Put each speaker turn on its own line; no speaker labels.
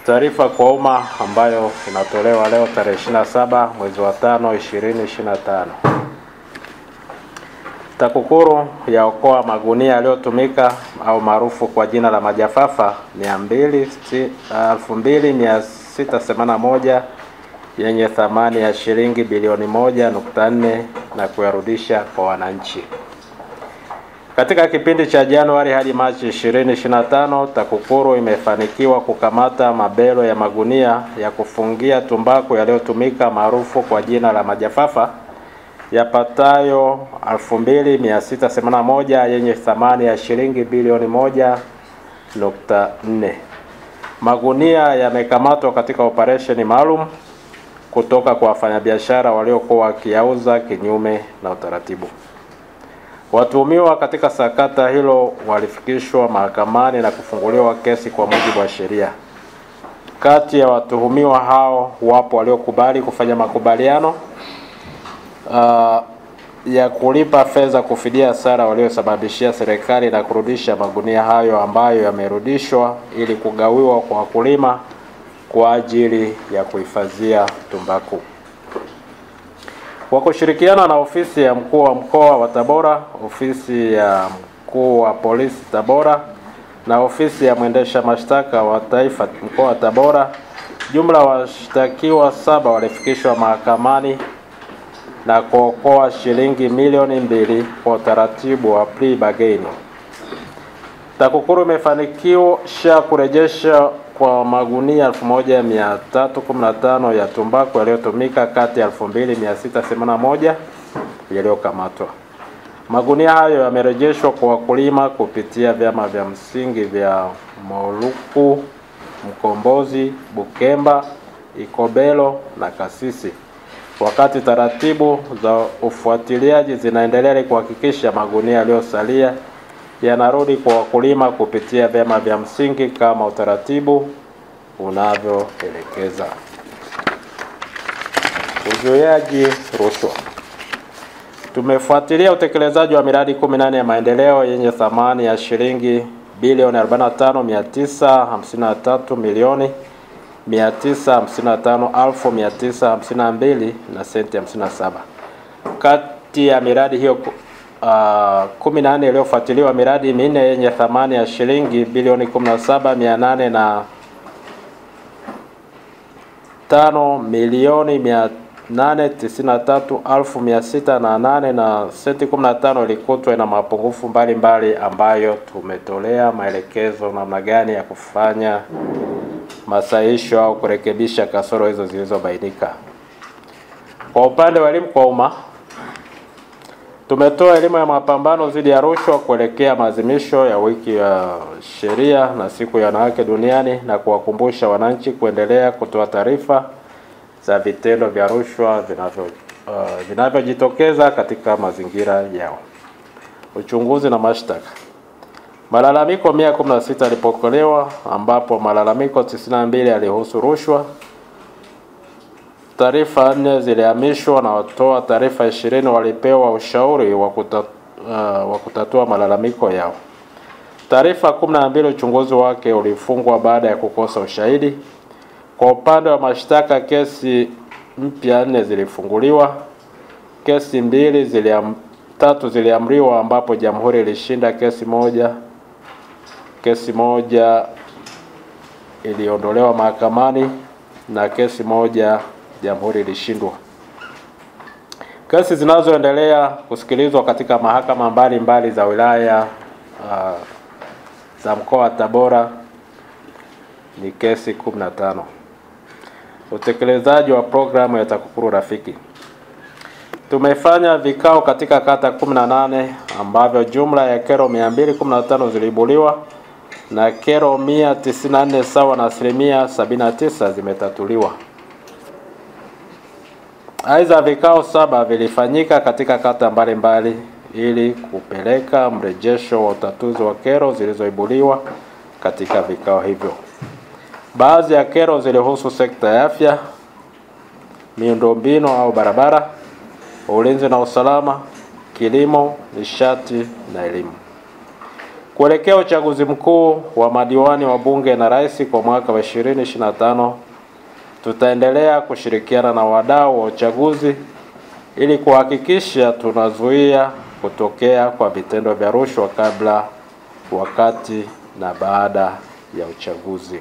Taarifa kwa umma ambayo inatolewa leo tarehe 27 mwezi wa 5 2025. TAKUKURU yaokoa magunia yaliyotumika au maarufu kwa jina la majafafa 2681 yenye thamani ya shilingi bilioni 1.4 na kuyarudisha kwa wananchi. Katika kipindi cha Januari hadi Machi 2025, TAKUKURU imefanikiwa kukamata mabelo ya magunia ya kufungia tumbaku yaliyotumika maarufu kwa jina la majafafa yapatayo 2681 yenye thamani ya shilingi bilioni 1.4. Magunia yamekamatwa katika operesheni maalum kutoka kwa wafanyabiashara waliokuwa wakiyauza kinyume na utaratibu. Watuhumiwa katika sakata hilo walifikishwa mahakamani na kufunguliwa kesi kwa mujibu wa sheria. Kati ya watuhumiwa hao wapo waliokubali kufanya makubaliano ya kulipa fedha kufidia hasara waliosababishia serikali na kurudisha magunia hayo ambayo yamerudishwa ili kugawiwa kwa wakulima kwa ajili ya kuhifadhia tumbaku. Kwa kushirikiana na ofisi ya mkuu wa mkoa wa Tabora, ofisi ya mkuu wa polisi Tabora na ofisi ya mwendesha mashtaka wa taifa mkoa wa Tabora, jumla washtakiwa 7 walifikishwa mahakamani na kuokoa shilingi milioni 2 kwa utaratibu wa plea bargain. TAKUKURU imefanikiwa kurejesha kwa magunia 1315 ya tumbaku yaliyotumika kati ya 2681 yaliyokamatwa. Magunia hayo yamerejeshwa kwa wakulima kupitia vyama vya msingi vya Moluku, Mkombozi, Bukemba, Ikobelo na Kasisi. Wakati taratibu za ufuatiliaji zinaendelea kuhakikisha magunia yaliyosalia yanarudi kwa wakulima kupitia vyama vya msingi kama utaratibu unavyoelekeza. Uzuiaji rushwa. Tumefuatilia utekelezaji wa miradi 18 ya maendeleo yenye thamani ya shilingi bilioni 45,953 milioni 955,952 na senti 57. Kati ya miradi hiyo 18 iliyofuatiliwa, miradi 4 yenye thamani ya shilingi bilioni 17,805 milioni 893,608 na senti 15 ilikutwa na mapungufu mbalimbali ambayo tumetolea maelekezo namna gani ya kufanya masahihisho au kurekebisha kasoro hizo zilizobainika. Kwa upande wa elimu kwa umma, tumetoa elimu ya mapambano dhidi ya rushwa kuelekea maadhimisho ya wiki ya sheria na siku ya wanawake duniani na kuwakumbusha wananchi kuendelea kutoa taarifa za vitendo vya rushwa vinavyojitokeza katika mazingira yao. Uchunguzi na mashtaka. Malalamiko 116 yalipokelewa ambapo malalamiko 92 yalihusu rushwa. Taarifa 4 zilihamishwa na watoa taarifa 20 walipewa ushauri wa kutatua malalamiko yao. Taarifa 12 uchunguzi wake ulifungwa baada ya kukosa ushahidi. Kwa upande wa mashtaka, kesi mpya 4 zilifunguliwa. Kesi 3 ziliamriwa ambapo Jamhuri ilishinda kesi moja. Kesi moja iliondolewa mahakamani na kesi moja Jamhuri ilishindwa. Kesi zinazoendelea kusikilizwa katika mahakama mbalimbali za wilaya za mkoa wa Tabora ni kesi 15. Utekelezaji wa programu ya TAKUKURU Rafiki. Tumefanya vikao katika kata 18 ambavyo jumla ya kero 215 ziliibuliwa na kero 194 sawa na 79% zimetatuliwa. Aidha, vikao 7 vilifanyika katika kata mbalimbali ili kupeleka mrejesho wa utatuzi wa kero zilizoibuliwa katika vikao hivyo. Baadhi ya kero zilihusu sekta ya afya, miundombinu au barabara, ulinzi na usalama, kilimo, nishati na elimu. Kuelekea uchaguzi mkuu wa madiwani wa bunge na rais kwa mwaka wa 2025, tutaendelea kushirikiana na wadau wa uchaguzi ili kuhakikisha tunazuia kutokea kwa vitendo vya rushwa kabla, wakati na baada ya uchaguzi.